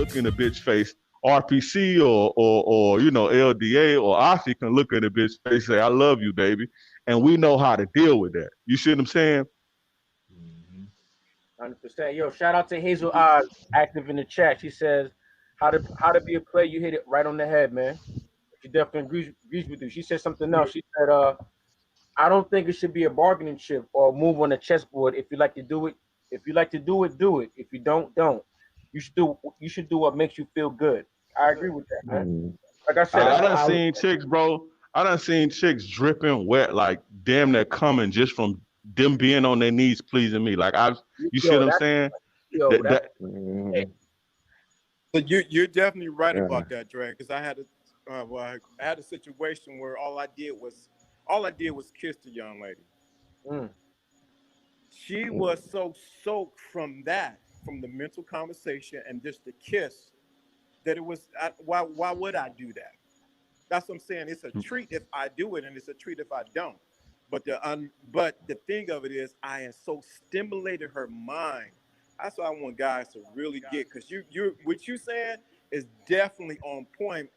look in the bitch face. RPC or you know, LDA or Ozzy can look in the bitch face and say, I love you, baby. And we know how to deal with that. You see what I'm saying? 100%. Yo, shout out to Hazel Oz, active in the chat. She says, how to be a player. You hit it right on the head, man. She definitely agrees with you. She said something else. She said, I don't think it should be a bargaining chip or move on the chessboard. If you like to do it, do it. If you don't. You should do what makes you feel good. I agree with that, man. Mm. Like I said, I done seen chicks, bro. I done seen chicks dripping wet, like damn near coming just from them being on their knees pleasing me. Like you see yo, what I'm that, saying? yo, That, that, that Mm. So you're definitely right Yeah. about that, Dre. Because I had a situation where all I did was kiss the young lady. mm, She was so soaked from the mental conversation and just the kiss, that it was. Why would I do that? That's what I'm saying. It's a treat if I do it, and it's a treat if I don't. But the thing of it is, I have so stimulated her mind. That's what I want guys to really get, because you what you saying is definitely on point.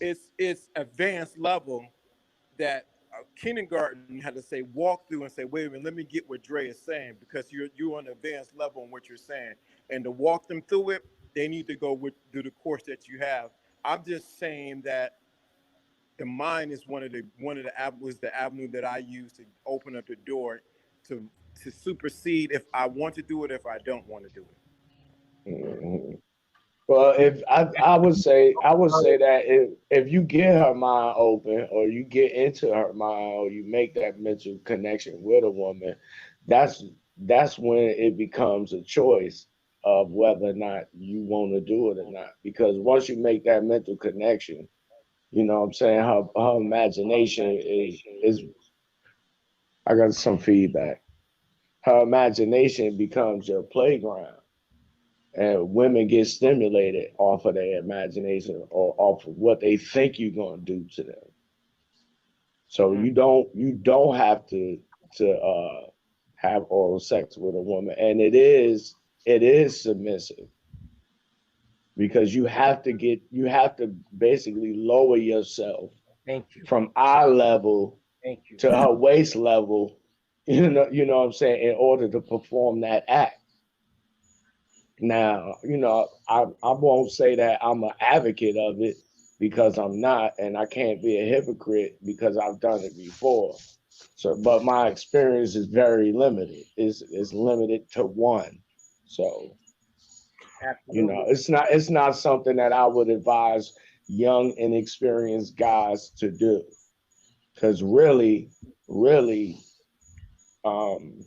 It's advanced level that kindergarten had to say walk through and say, wait a minute, let me get what Dre is saying, because you're on advanced level on what you're saying, and to walk them through it, they need to go through the course that you have. I'm just saying that the mind is one of the was the avenue that I use to open up the door to supersede if I want to do it, if I don't want to do it. Mhm. Well, if I would say that if you get her mind open, or you get into her mind, or you make that mental connection with a woman, that's when it becomes a choice of whether or not you want to do it or not. Because once you make that mental connection, you know what I'm saying, her imagination is I got some feedback. Her imagination becomes your playground, and women get stimulated off of their imagination or off of what they think you're going to do to them. So you don't have to have oral sex with a woman, and it is submissive, because you have to basically lower yourself thank you, from eye level thank you. to her waist level, you know what I'm saying, in order to perform that act. Now, I won't say that I'm an advocate of it, because I'm not, and I can't be a hypocrite because I've done it before. So, but my experience is very limited. Is limited to one. So, Absolutely. it's not something that I would advise young inexperienced guys to do, because really, um,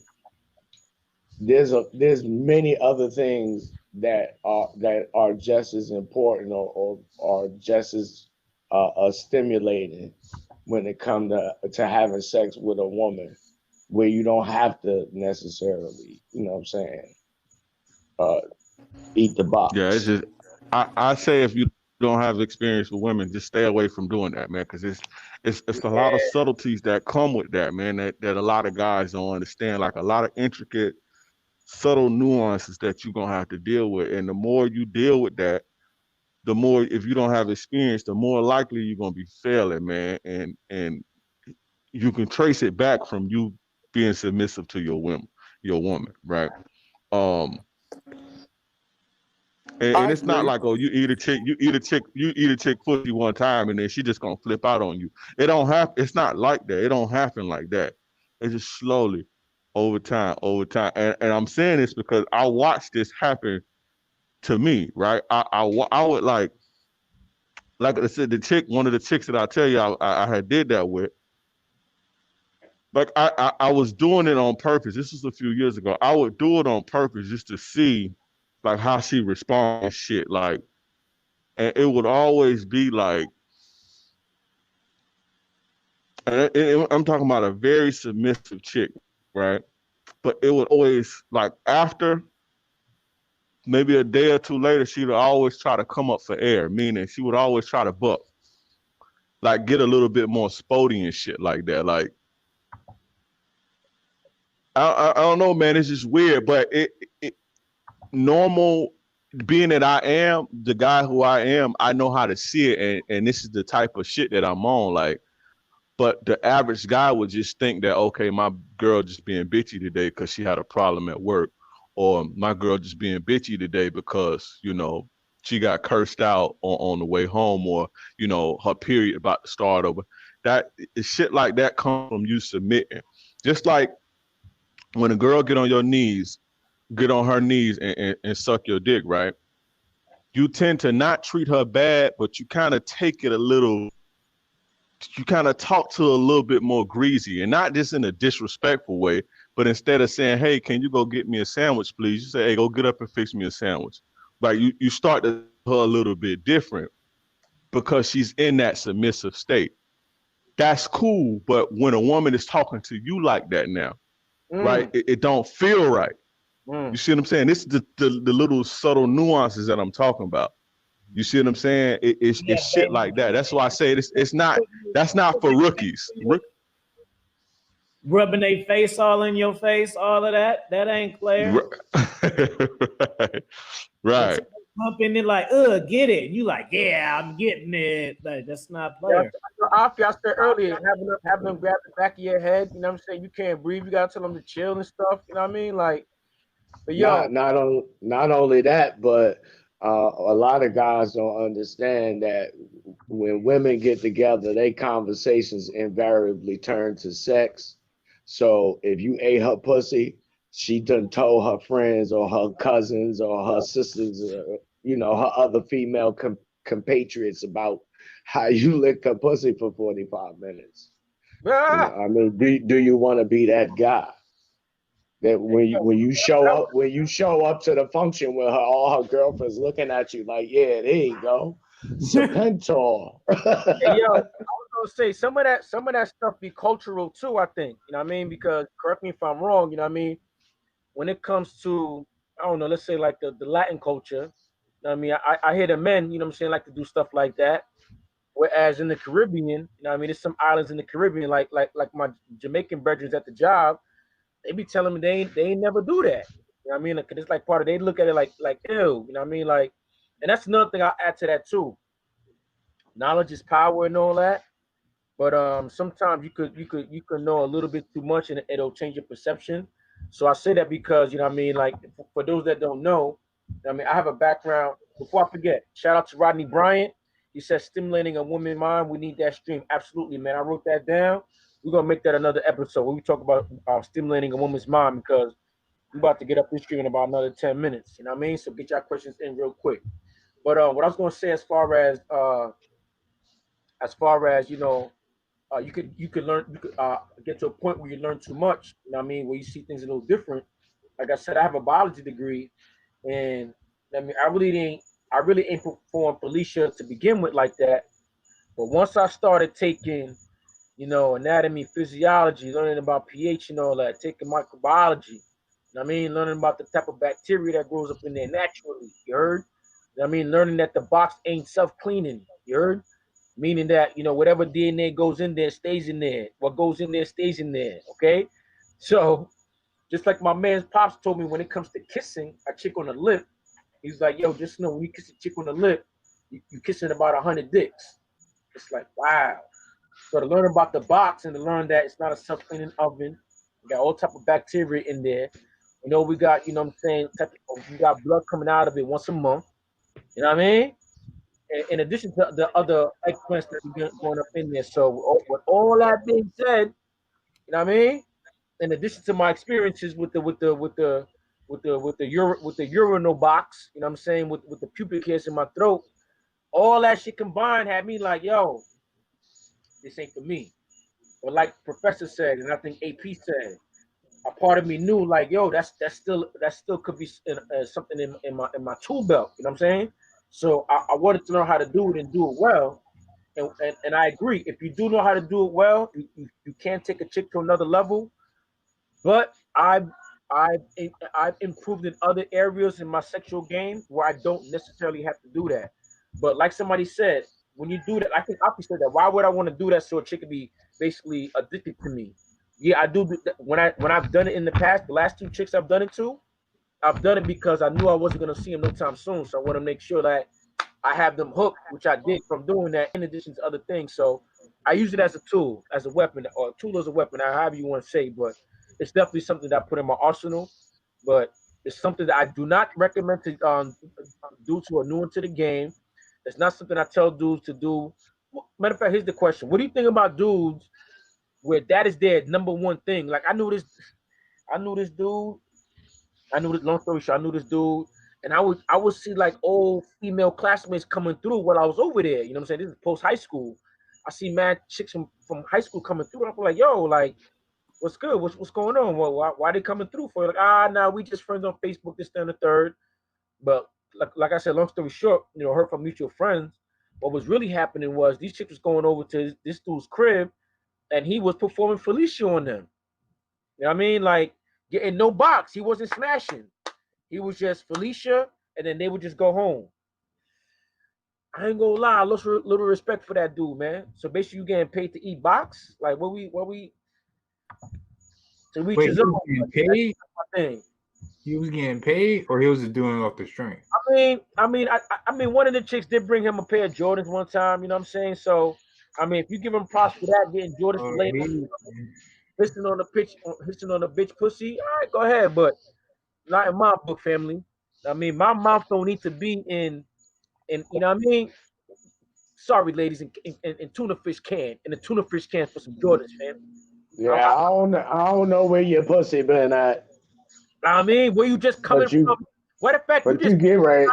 there's many other things that are just as important, or just as stimulating when it comes to having sex with a woman, where you don't have to necessarily, you know what I'm saying, uh, eat the yeah, it's box. just I say if you don't have experience with women, just stay away from doing that, man, because it's a lot of Yeah, subtleties that come with that, man. That a lot of guys don't understand, like a lot of intricate, subtle nuances that you're gonna have to deal with, and the more you deal with that, the more, if you don't have experience, the more likely you're gonna be failing, man. And you can trace it back from you being submissive to your woman, right? Um, and I it's not agree. like, oh, you eat a chick pussy one time and then she just gonna flip out on you. It don't happen. It's not like that. It don't happen like that. It's just slowly, over time. And I'm saying this because I watched this happen to me, right? I would like I said, one of the chicks that I tell you I had did that with. Like I was doing it on purpose. This was a few years ago. I would do it on purpose just to see like how she responds to shit. Like, and it would always be like, I'm talking about a very submissive chick, right? But it would always, like, after maybe a day or two later, she would always try to come up for air, meaning she would always try to buck, like get a little bit more spotty and shit like that. Like, I don't know, man. It's just weird, but it normal. being that I am the guy who I am, I know how to see it, and this is the type of shit that I'm on. Like, but the average guy would just think that, okay, my girl just being bitchy today because she had a problem at work, or my girl just being bitchy today because, you know, she got cursed out on the way home, or, you know, her period about to start over. That shit like that comes from you submitting. Just like when a girl get on your knees, get on her knees and suck your dick, right? You tend to not treat her bad, but you kind of take it a little, you kind of talk to her a little bit more greasy, and not just in a disrespectful way, but instead of saying, hey, can you go get me a sandwich, please? You say, hey, go get up and fix me a sandwich. Like you start to her a little bit different because she's in that submissive state. That's cool, but when a woman is talking to you like that now, right, it don't feel right. You see what I'm saying? This is the little subtle nuances that I'm talking about. You see what I'm saying? It's shit like that. That's why I say it's not, that's not for rookies. Rubbing their face all in your face, all of that. That ain't player. Right. Pumping it like, get it. You like, yeah, I'm getting it. Like, that's not player. I said earlier, having them grab the back of your head, you know what I'm saying? You can't breathe, you gotta tell them to chill and stuff, you know what I mean? Like, but yo, not only that, but a lot of guys don't understand that when women get together, they conversations invariably turn to sex. So if you ate her pussy, she done told her friends or her cousins or her sisters, you know, her other female compatriots about how you licked her pussy for 45 minutes. You know, I mean, do you want to be that guy? That when you show up to the function with all her girlfriends looking at you like, yeah, there you go, Serpentor. Hey, yo, I was gonna say some of that stuff be cultural too. I think, you know what I mean, because correct me if I'm wrong. You know what I mean, when it comes to, I don't know, let's say like the Latin culture. You know what I mean, I hear the men, you know what I'm saying, like to do stuff like that. Whereas in the Caribbean, you know what I mean, there's some islands in the Caribbean, like my Jamaican brethren at the job. They be telling me they ain't never do that. You know what I mean? Like, it's like part of, they look at it like ew. You know what I mean? Like, and that's another thing I'll add to that too. Knowledge is power and all that. But sometimes you could know a little bit too much and it'll change your perception. So I say that because, you know what I mean, like for those that don't know, I mean, I have a background. Before I forget, shout out to Rodney Bryant. He says stimulating a woman's mind. We need that stream. Absolutely, man. I wrote that down. We're gonna make that another episode where we talk about stimulating a woman's mind, because we're about to get up this stream in about another 10 minutes. You know what I mean? So get your questions in real quick. But what I was gonna say as far as you know, you could learn, you could get to a point where you learn too much. You know what I mean? Where you see things a little different. Like I said, I have a biology degree, and I mean, I really ain't performed Felicia to begin with like that. But once I started taking, you know, anatomy, physiology, learning about pH and all that, taking microbiology, you know what I mean, learning about the type of bacteria that grows up in there naturally, you heard? You know what I mean, learning that the box ain't self-cleaning, you heard? Meaning that, you know, whatever DNA goes in there stays in there. What goes in there stays in there, okay? So, just like my man's pops told me, when it comes to kissing a chick on the lip, he's like, yo, just know when you kiss a chick on the lip, you kissing about 100 dicks. It's like, wow. So to learn about the box and to learn that it's not a self-cleaning oven, we got all type of bacteria in there. You know, we got, you know what I'm saying, we got blood coming out of it once a month. You know what I mean? In addition to the other eggplants that we got going up in there. So with all that being said, you know what I mean? In addition to my experiences with the urinal box, you know what I'm saying, with the pubic hairs in my throat, all that shit combined had me like, yo, this ain't for me. But like Professor said, and I think AP said, a part of me knew like, yo, that still could be something in my tool belt. You know what I'm saying? So I wanted to learn how to do it and do it well. And I agree. If you do know how to do it well, you can take a chick to another level. But I've improved in other areas in my sexual game where I don't necessarily have to do that. But like somebody said, when you do that, I think Api said that. Why would I want to do that so a chick could be basically addicted to me? Yeah, I do. When I've done it in the past, the last 2 chicks I've done it to, I've done it because I knew I wasn't gonna see him no time soon. So I want to make sure that I have them hooked, which I did from doing that, in addition to other things. So I use it as a tool, as a weapon, or a tool as a weapon, however you want to say. But it's definitely something that I put in my arsenal. But it's something that I do not recommend to dudes who are new into the game. It's not something I tell dudes to do. Matter of fact, here's the question: what do you think about dudes where that is their number one thing? Like I knew this dude. I knew this. Long story short, I knew this dude, and I would see like old female classmates coming through while I was over there. You know what I'm saying? This is post high school. I see mad chicks from high school coming through. And I'm like, yo, like, what's good? What's going on? Well, why they coming through for? Like, nah, we just friends on Facebook, this, that, and the third. But like I said, long story short, heard from mutual friends. What was really happening was these chicks was going over to this dude's crib, and he was performing Felicia on them. You know what I mean? Like getting no box. He wasn't smashing. He was just Felicia, and then they would just go home. I ain't gonna lie, I lost little respect for that dude, man. So basically, you getting paid to eat box? Like what we to reach Wait, his he own. was getting paid? My thing. He was getting paid, or he was just doing it off the string? I mean, one of the chicks did bring him a pair of Jordans one time. You know what I'm saying? So, I mean, if you give him props for that, getting Jordans for later, hissing on the bitch pussy, all right, go ahead. But not in my book, family. I mean, my mouth don't need to be in you know what I mean? Sorry, ladies, in tuna fish can, in the tuna fish can for some Jordans, fam. Yeah, I don't know where your pussy been at. I mean, where you just coming from? What the fact But you get ready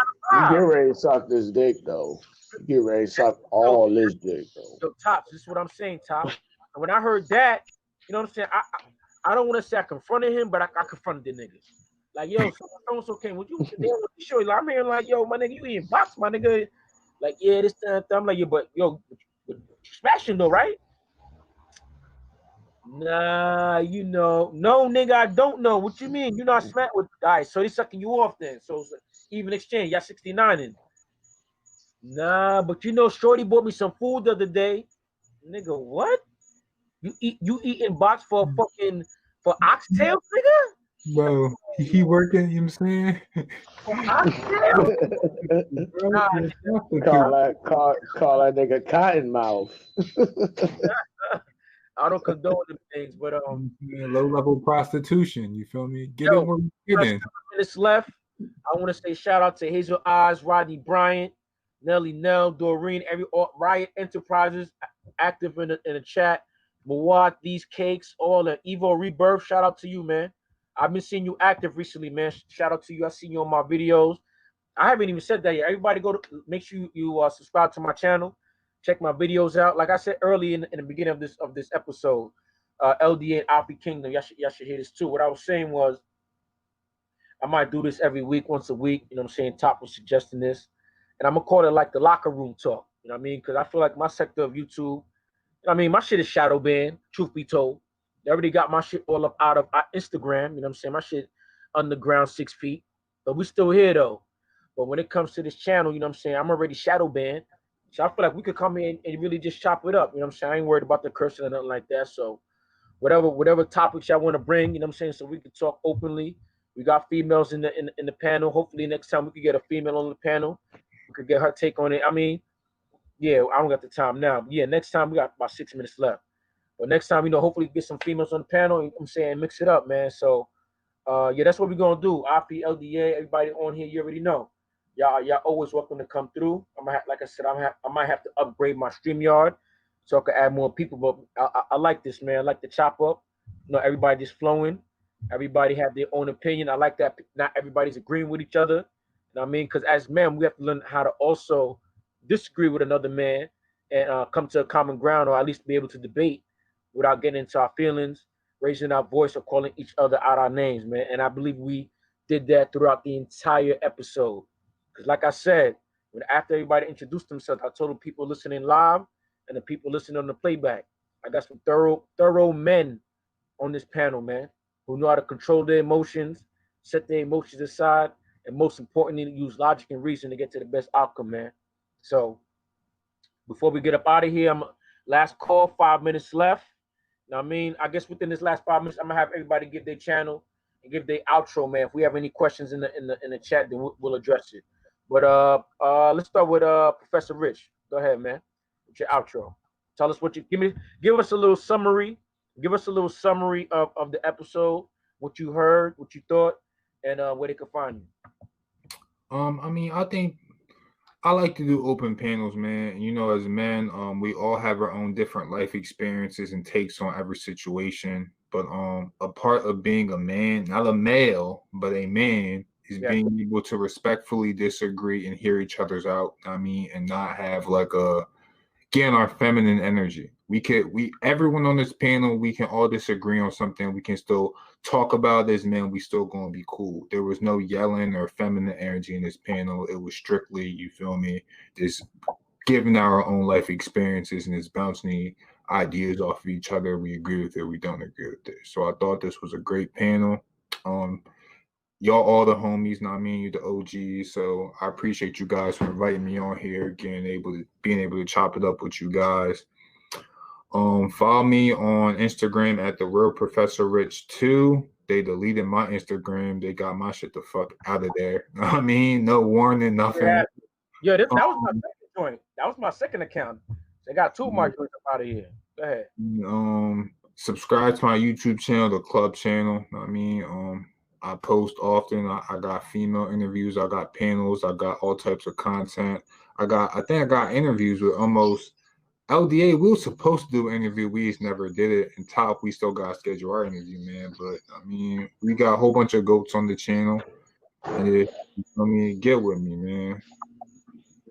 to suck this dick though. You get ready to suck all this dick though. Yo, Tops, this is what I'm saying, Tops. And when I heard that, you know what I'm saying? I don't want to say I confronted him, but I confronted the niggas. Like, yo, so came with you. Sure, like, I'm hearing like, yo, my nigga, you eating box, my nigga. Like, yeah, this time. I'm like, yeah, but yo, smashing though, right? Nah, no, nigga, I don't know. What you mean? You not smack with? All right, so they sucking you off then. So even exchange, y'all 69ing. Nah, but Shorty bought me some food the other day. Nigga, what? You eating box for oxtails, nigga? Bro, he working, you know what I'm saying? Call that nigga Cottonmouth. I don't condone them things, but low level prostitution. You feel me? Get in where you get in. Minutes left. I want to say shout out to Hazel Eyes, Rodney Bryant, Nelly Nell, Doreen, Riot Enterprises active in the chat. Mawad, These Cakes, all the Evo Rebirth. Shout out to you, man. I've been seeing you active recently, man. Shout out to you. I seen you on my videos. I haven't even said that yet. Everybody go to make sure you subscribe to my channel. Check my videos out. Like I said early in the beginning of this episode, LDA and Alfie Kingdom. Y'all should hear this too. What I was saying was I might do this every week, once a week. You know what I'm saying? Top was suggesting this. And I'm gonna call it like the locker room talk. You know what I mean? Because I feel like my sector of YouTube, my shit is shadow banned, truth be told. They already got my shit all up out of Instagram. You know what I'm saying? My shit underground 6 feet. But we still here though. But when it comes to this channel, you know what I'm saying? I'm already shadow banned. So I feel like we could come in and really just chop it up. You know what I'm saying? I ain't worried about the cursing or nothing like that. So whatever topics y'all want to bring, you know what I'm saying? So we can talk openly. We got females in the panel. Hopefully next time we could get a female on the panel. We could get her take on it. I mean, yeah, I don't got the time now. But yeah, next time we got about 6 minutes left. But next time, hopefully get some females on the panel. You know what I'm saying, mix it up, man. So yeah, that's what we're gonna do. IP, LDA, everybody on here, you already know. Y'all always welcome to come through. Like I said, I might have to upgrade my StreamYard so I can add more people. But I like this, man. I like the chop up. Everybody just flowing. Everybody have their own opinion. I like that not everybody's agreeing with each other. You know what I mean? Because as men, we have to learn how to also disagree with another man and come to a common ground, or at least be able to debate without getting into our feelings, raising our voice, or calling each other out our names, man. And I believe we did that throughout the entire episode. Because like I said, after everybody introduced themselves, I told the people listening live and the people listening on the playback, I got some thorough men on this panel, man, who know how to control their emotions, set their emotions aside, and most importantly, use logic and reason to get to the best outcome, man. So before we get up out of here, last call, 5 minutes left. You know what I mean? I guess within this last 5 minutes, I'm going to have everybody give their channel and give the outro, man. If we have any questions in the chat, then we'll address it. But let's start with Professor Rich. Go ahead, man. With your outro. Tell us what you give us a little summary. Give us a little summary of the episode, what you heard, what you thought, and where they can find you. I mean, I think I like to do open panels, man. You know, as men, we all have our own different life experiences and takes on every situation. But a part of being a man, not a male, but a man, is being able to respectfully disagree and hear each other's out. I mean, and not have like again, our feminine energy. Everyone on this panel, we can all disagree on something. We can still talk about this, man. We still gonna be cool. There was no yelling or feminine energy in this panel. It was strictly, you feel me, just giving our own life experiences and just bouncing ideas off of each other. We agree with it, we don't agree with it. So I thought this was a great panel. Y'all all the homies, not me, you the OGs. So I appreciate you guys for inviting me on here, being able to chop it up with you guys. Follow me on Instagram at the Real Professor Rich 2. They deleted my Instagram. They got my shit the fuck out of there. I mean, no warning, nothing. Yeah, that was my second joint. That was my second account. They got two of my joints out of here. Go ahead. Subscribe to my YouTube channel, the club channel. I mean, I post often. I got female interviews. I got panels. I got all types of content. I think I got interviews with almost LDA. We were supposed to do an interview. We just never did it. And Top, we still got to schedule our interview, man. But I mean, we got a whole bunch of goats on the channel. And get with me, man.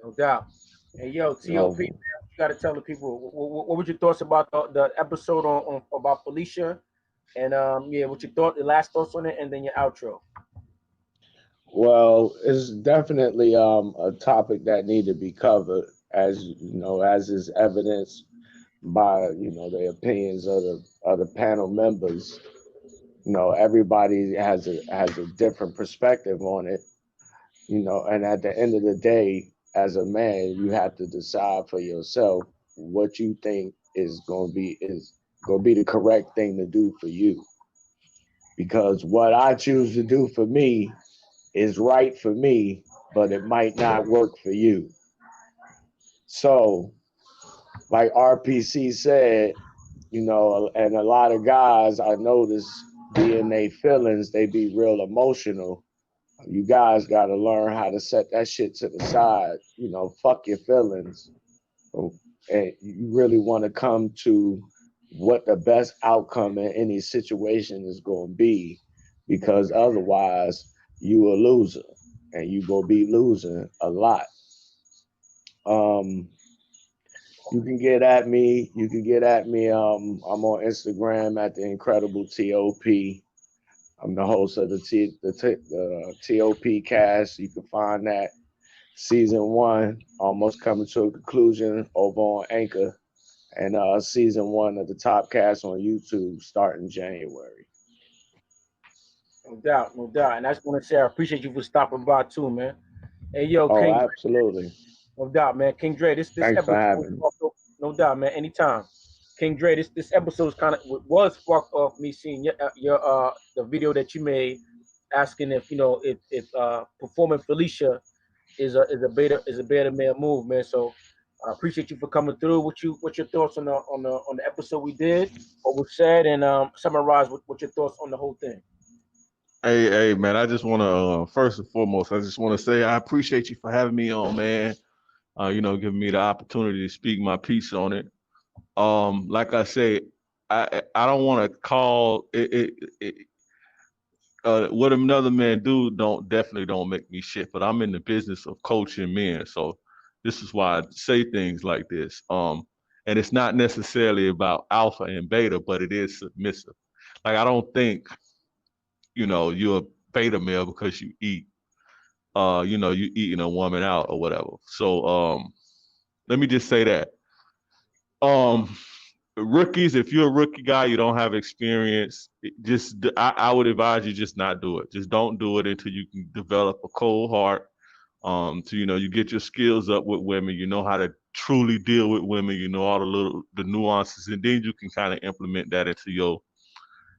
No doubt. Hey, yo, TOP, man, you got to tell the people what were your thoughts about the episode on about Felicia. And what you thought, the last thoughts on it, and then your outro. Well, it's definitely a topic that need to be covered, as you know, as is evidenced by the opinions of the panel members. Everybody has a different perspective on it. And at the end of the day, as a man, you have to decide for yourself what you think is going to be the correct thing to do for you. Because what I choose to do for me is right for me, but it might not work for you. So, like RPC said, and a lot of guys I notice being their feelings, they be real emotional. You guys got to learn how to set that shit to the side. Fuck your feelings. And you really want to come to what the best outcome in any situation is going to be, because otherwise you a loser and you going to be losing a lot. You can get at me. I'm on Instagram at the Incredible TOP. I'm the host of the TOP cast. You can find that season 1 almost coming to a conclusion over on Anchor, and season 1 of the Top Cast on YouTube starting January. No doubt. And I just want to say I appreciate you for stopping by too, man. Hey, yo, King. Absolutely. No doubt, man. King Dre, this Thanks episode, for having me. No doubt, man. Anytime. King Dre, this episode was sparked off me seeing your the video that you made, asking if performing Felicia is a beta male move, man. So I appreciate you for coming through. What's your thoughts on the episode we did, what was said, and summarize what your thoughts on the whole thing. Hey, man, I just want to, first and foremost, I just want to say I appreciate you for having me on, man. Giving me the opportunity to speak my piece on it. Like I say, I don't want to call it what another man do definitely don't make me shit, but I'm in the business of coaching men. So this is why I say things like this. And it's not necessarily about alpha and beta, but it is submissive. Like, I don't think, you're a beta male because you eat, you eating a woman out or whatever. So let me just say that. Rookies, if you're a rookie guy, you don't have experience, I would advise you just not do it. Just don't do it until you can develop a cold heart. So you get your skills up with women, you know how to truly deal with women, you know all the nuances, and then you can kind of implement that into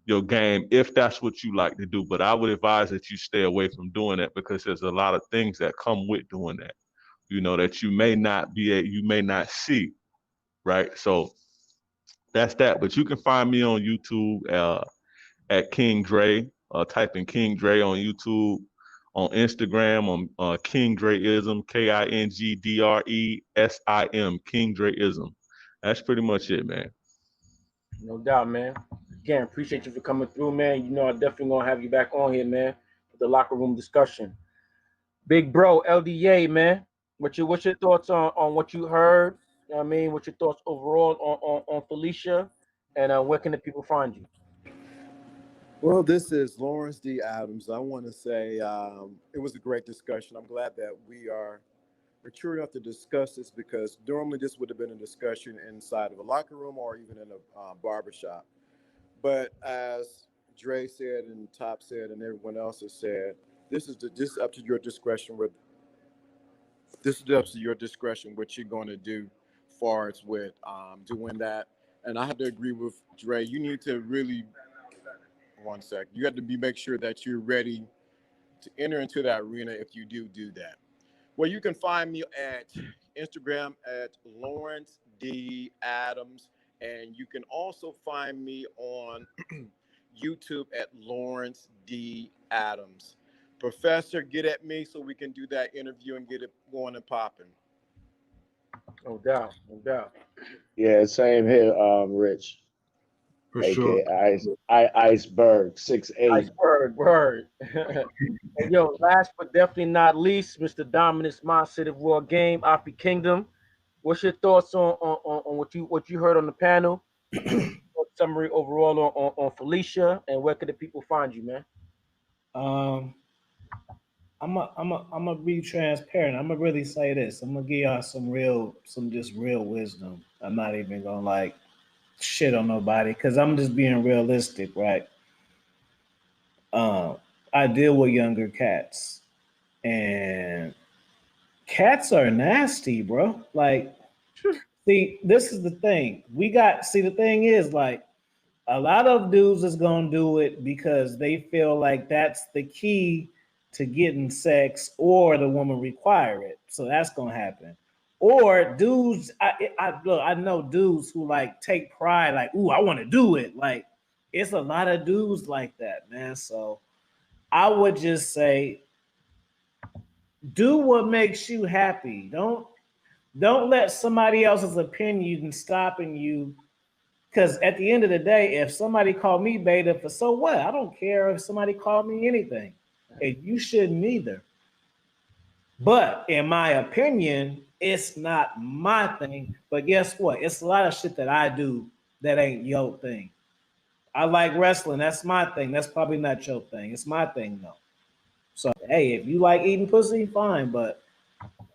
your game if that's what you like to do. But I would advise that you stay away from doing that because there's a lot of things that come with doing that, that you may not see, right? So that's that. But you can find me on YouTube at King Dre. Type in King Dre on YouTube, on Instagram on King Dreism, KingDreism, King Dreism. That's pretty much it, man. No doubt, man. Again, appreciate you for coming through, man. I definitely gonna have you back on here, man, for the locker room discussion. Big bro, LDA, man. What's your thoughts on what you heard? You know what I mean? What's your thoughts overall on Felicia? And where can the people find you? Well, this is Lawrence D. Adams. I want to say it was a great discussion. I'm glad that we are mature enough to discuss this because normally this would have been a discussion inside of a locker room or even in a barbershop. But as Dre said and Top said and everyone else has said, this is up to your discretion what you're going to do far as with doing that. And I have to agree with Dre. You need to really, one sec, you have to make sure that you're ready to enter into that arena if you do that. Well, you can find me at Instagram at Lawrence D. Adams, and you can also find me on YouTube at Lawrence D. Adams. Professor, get at me so we can do that interview and get it going and popping. No doubt, no doubt. Yeah, same here, Rich. For AKA sure. Iceberg 6'8". Iceberg, word. And yo, last but definitely not least, Mr. Dominus Mindset of Raw Game, Oppie Kingdom. What's your thoughts on what you heard on the panel? Summary overall on Felicia, and where can the people find you, man? I'm a be transparent. I'm gonna really say this. I'm gonna give y'all some real wisdom. I'm not even gonna shit on nobody because I'm just being realistic, right? I deal with younger cats, and cats are nasty, bro. See, this is the thing. The thing is, a lot of dudes is gonna do it because they feel like that's the key to getting sex, or the woman require it. So that's gonna happen. Or dudes, I know dudes who take pride, ooh, I want to do it. It's a lot of dudes like that, man. So I would just say, do what makes you happy. Don't let somebody else's opinion stopping you. Because at the end of the day, if somebody called me beta, for so what? I don't care if somebody called me anything. And you shouldn't either. But in my opinion, it's not my thing. But guess what? It's a lot of shit that I do that ain't your thing. I like wrestling. That's my thing. That's probably not your thing. It's my thing, though. So, hey, if you like eating pussy, fine. But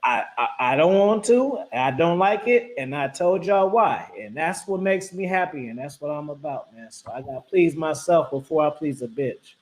I don't want to. I don't like it. And I told y'all why. And that's what makes me happy. And that's what I'm about, man. So I got to please myself before I please a bitch.